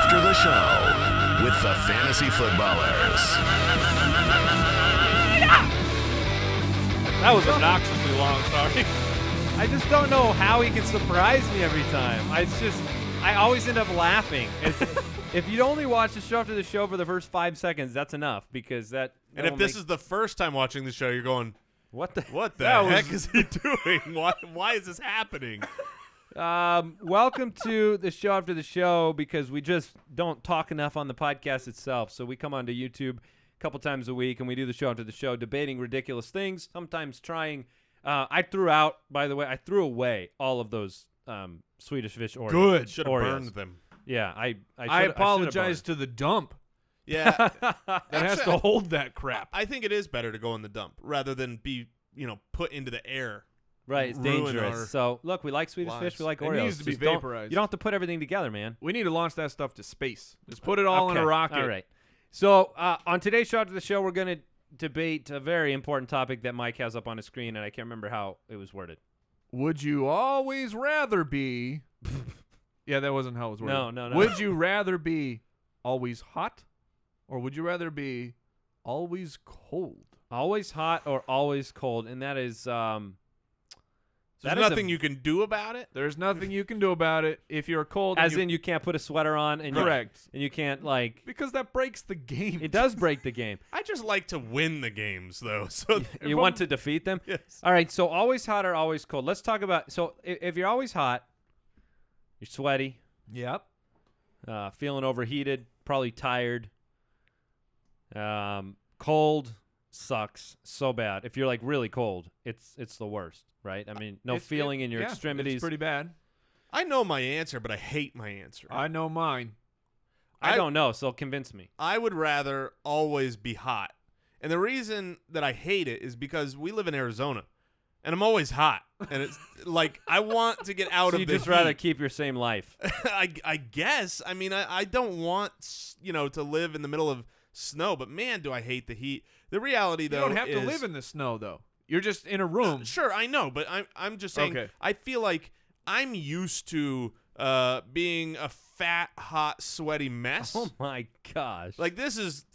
After the Show with the Fantasy Footballers. That was obnoxiously long, sorry. I just don't know how he can surprise me every time. I always end up laughing. If you only watch the show after the show for the first 5 seconds, that's enough because that. And if this is the first time watching the show, you're going, what the heck is he doing? Why is this happening? Welcome to the show after the show because we just don't talk enough on the podcast itself. So we come onto YouTube a couple times a week and we do the show after the show, debating ridiculous things, sometimes trying. I threw away all of those Swedish Fish Oreos. Good. Should have Oreos. burned them. Yeah, I apologize to the dump. Yeah. That has to hold that crap. I think it is better to go in the dump rather than be, put into the air. Right, it's Ruin dangerous. our So, look, we like Swedish lives. Fish. We like It Oreos. needs to be Just don't- vaporized. You don't have to put everything together, man. We need to launch that stuff to space. Just put it all in a Okay, rocket. All right. So, on today's show after the show, we're going to debate a very important topic that Mike has up on his screen, and I can't remember how it was worded. Would you always rather be... Yeah, that wasn't how it was worded. No. Would you rather be always hot, or would you rather be always cold? Always hot or always cold, and that is There's nothing you can do about it? There's nothing you can do about it if you're cold. as in you can't put a sweater on, and Correct. and you can't because that breaks the game. It does break the game. I just like to win the games, though. So You want to defeat them? Yes. All right, so always hot or always cold. Let's talk about, so if you're always hot, you're sweaty, Yep. feeling overheated, probably tired. Cold sucks so bad. If you're like really cold, it's the worst, right? I mean, no feeling in your extremities. It's pretty bad. I know my answer, but I hate my answer. I know mine. I don't know, so convince me. I would rather always be hot. And the reason that I hate it is because we live in Arizona, and I'm always hot. And it's like I want to get out So of you the just rather heat. keep your same life. I guess. I mean, I don't want, to live in the middle of snow, but man, do I hate the heat. The reality, You though, don't have to live in the snow, though. You're just in a room. Sure, I know, but I'm just saying. Okay. I feel like I'm used to being a fat, hot, sweaty mess. Oh my gosh. Like this is,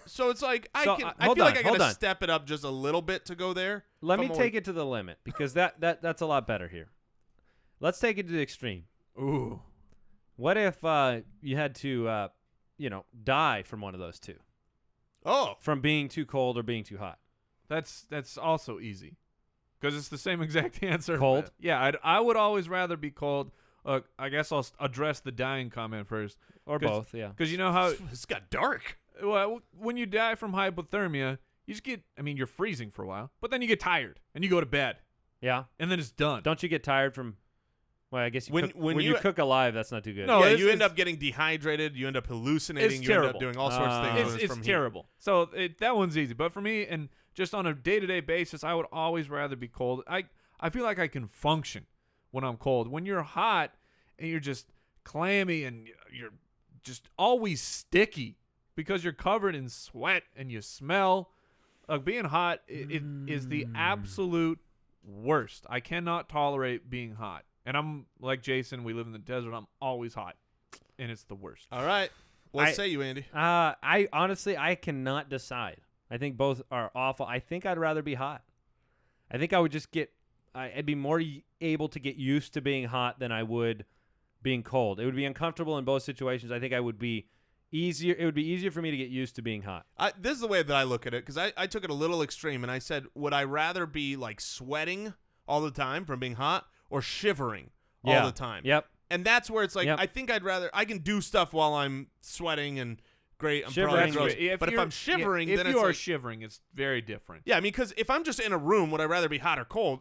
So it's like I So, feel hold like I on, hold gotta on. step it up just a little bit to go there. Let me take it to the limit because that's a lot better here. Let's take it to the extreme. Ooh. What if you had to, die from one of those two? Oh, From being too cold or being too hot? That's also easy, because it's the same exact answer. Cold? Yeah, I would always rather be cold. I guess I'll address the dying comment first, Or 'Cause- both, yeah. because you know how it's got dark. well, when you die from hypothermia, you just get. I mean, you're freezing for a while, but then you get tired and you go to bed, Yeah? and then it's done. Don't you get tired from, well, I guess When you cook alive, that's not too good. No, Yeah, it's- you end it's- up getting dehydrated. You end up hallucinating. It's You end up terrible. doing all sorts of things. when It's from heat. terrible. So that one's easy. But for me, and just on a day-to-day basis, I would always rather be cold. I feel like I can function when I'm cold. When you're hot and you're just clammy and you're just always sticky because you're covered in sweat and you smell. Being hot it is the absolute worst. I cannot tolerate being hot. And I'm like Jason, we live in the desert. I'm always hot. And it's the worst. All right. What say you, Andy? I honestly, I cannot decide. I think both are awful. I think I'd rather be hot. I think I would just I'd be more able to get used to being hot than I would being cold. It would be uncomfortable in both situations. I think I would be easier. It would be easier for me to get used to being hot. This is the way that I look at it, because I took it a little extreme, and I said, would I rather be like sweating all the time from being hot or shivering all the time? Yep. And that's where it's like, Yep. I think I can do stuff while I'm sweating and great. I'm Shivering probably is gross. But if I'm shivering, if then you it's are like, shivering, it's very different. yeah, I mean, because if I'm just in a room, would I rather be hot or cold?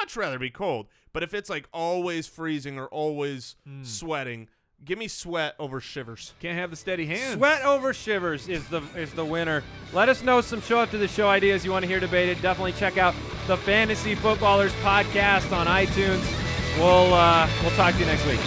Much rather be cold. But if it's like always freezing or always sweating, give me sweat over shivers. Can't have the steady hands. Sweat over shivers is the winner. Let us know some show after the show ideas you want to hear debated. Definitely check out the Fantasy Footballers podcast on iTunes. We'll talk to you next week.